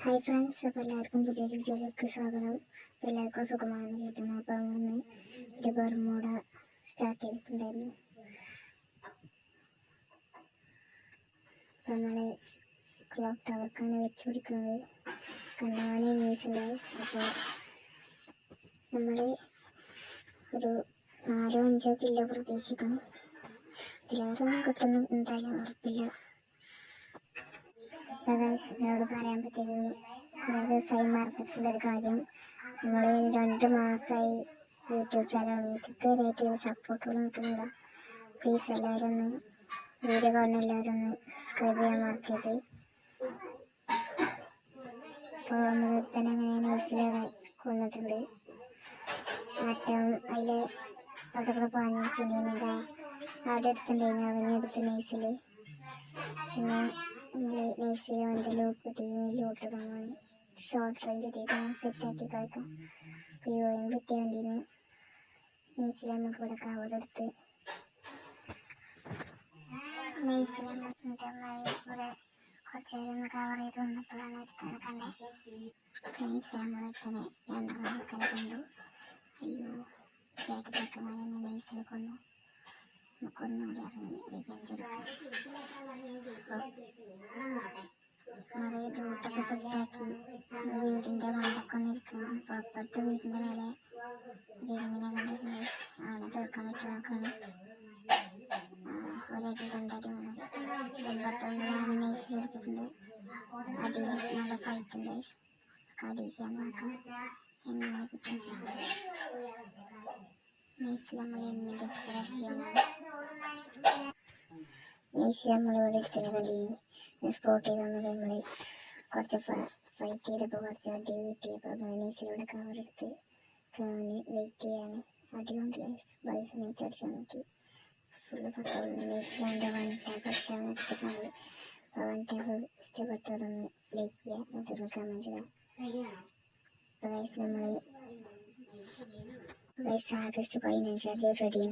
Hi friends, അപ്പോൾ എല്ലാവർക്കും പുതിയൊരു വീഡിയോയിലേക്ക് സ്വാഗതം. അപ്പോൾ എല്ലാവർക്കും സുഖമാണെന്ന് കരുതുന്നു. അപ്പോൾ നമ്മളിന്ന് ഒരു ബർമൂഡ സ്റ്റാർട്ട് ചെയ്തിട്ടുണ്ടായിരുന്നു. അപ്പോൾ നമ്മൾ ക്ലോക്ക് ടവർക്കാണ് വെച്ച് പിടിക്കുന്നത്. കണ്ടാണ് ന്യൂസിൻ്റെ. അപ്പോൾ നമ്മൾ ഒരു 4-5 കിലോ പ്രതീക്ഷിക്കണം. ഇതിലേറൊന്നും കിട്ടുന്നു എന്തായാലും ഉറപ്പില്ല. എന്നോട് പറയാൻ പറ്റിയത് കുറേ ദിവസമായി മറന്നിട്ടുള്ളൊരു കാര്യം, നമ്മൾ 2 മാസമായി യൂട്യൂബ് ചാനൽ ഇതുവരെയായിട്ട് സപ്പോർട്ടുകളും കിട്ടുന്നില്ല. പ്ലീസ് എല്ലാവരും ഒന്ന് വീഡിയോ കാണുന്ന എല്ലാവരും ഒന്ന് സബ്സ്ക്രൈബ് ചെയ്യാൻ മറക്കരുത്. അപ്പോൾ നമ്മൾ തന്നെ അങ്ങനെ നൈസിലൂടെ കൊന്നിട്ടുണ്ട്. മറ്റേ അതിൽ അതൊക്കെ പാഞ്ഞിട്ടുണ്ടെങ്കിൽ അവിടെ എടുത്തിട്ടുണ്ടെങ്കിൽ അവനെടുത്ത് നൈസിൽ പിന്നെ നമ്മൾ നൈസിൽ അവൻ്റെ ലൂട്ടിടാൻ ഷോർട്ട് റേഞ്ച് ചെയ്ത് സെറ്റാക്കി കളിക്കാം. അപ്പോൾ യോയും പറ്റിയ വേണ്ടിന് നൈസിൽ നമുക്ക് ഇവിടെ കവറെടുത്ത് നൈസിൽ ഇവിടെ കുറച്ച് നേരം ഒന്ന് കവർ ചെയ്ത് വന്നപ്പോഴാണ് ഒരുത്തനെ കണ്ടത്. നൈസിൽ നമ്മൾ ഒരുത്തനെ 2 ആൾക്കാരെ കണ്ടു. അയ്യോ, ബാക്കിലൊക്കെ തന്നെ നൈസിൽ കൊന്നു. നമുക്കൊന്നുകൂടി ഇറങ്ങി റിവെഞ്ച് എടുക്കാം. നിറയെ ഡ്യൂട്ടൊക്കെ സെറ്റാക്കി വീടിൻ്റെ മണ്ടൊക്കെ ഒന്നിരിക്കണം. അപ്പോൾ അപ്പുറത്തെ വീടിൻ്റെ മേലെ ഇരുമിനെ കണ്ടിട്ടുണ്ട്. അവനെ തീർക്കാൻ പറ്റുന്നവർക്കാണ് ഒരടി 2 അടി 3 അടി 89 നൈസിലെടുത്തിട്ടുണ്ട്. അടിയിൽ നല്ല ഫൈറ്റ് ഉണ്ട്. അടിയിക്കാൻ നോക്കാം എങ്ങനെ കിട്ടും. നൈസിൽ നമ്മൾ എന്നിട്ട് നൈസിൽ നമ്മളിവിടെ എടുത്തിന് കണ്ടിന് സ്പോട്ട് ചെയ്ത് വന്നത്. നമ്മൾ കുറച്ച് ഫൈറ്റ് ചെയ്തപ്പോൾ കുറച്ച് അടി കിട്ടിയപ്പോൾ നമ്മൾ നൈസിലൂടെ കവറെടുത്ത് കവറിന് വെയിറ്റ് ചെയ്യാണ്. അടി കൊണ്ട് ബൈസ് അടിച്ചാൽ നോക്കി ഫുള്ള് പത്തോളം നൈസിലാണ്ട് 1 ടാപ്പ് അടിച്ചാണ് എടുത്തിട്ടുണ്ട്. 1 ടാപ്പ് ഇഷ്ടപ്പെട്ടവരൊന്ന് ലൈക്ക് ചെയ്യുക, മറ്റൊരു കമൻറ്റ് ഇടുക. നമ്മൾ August 15 റെഡിയും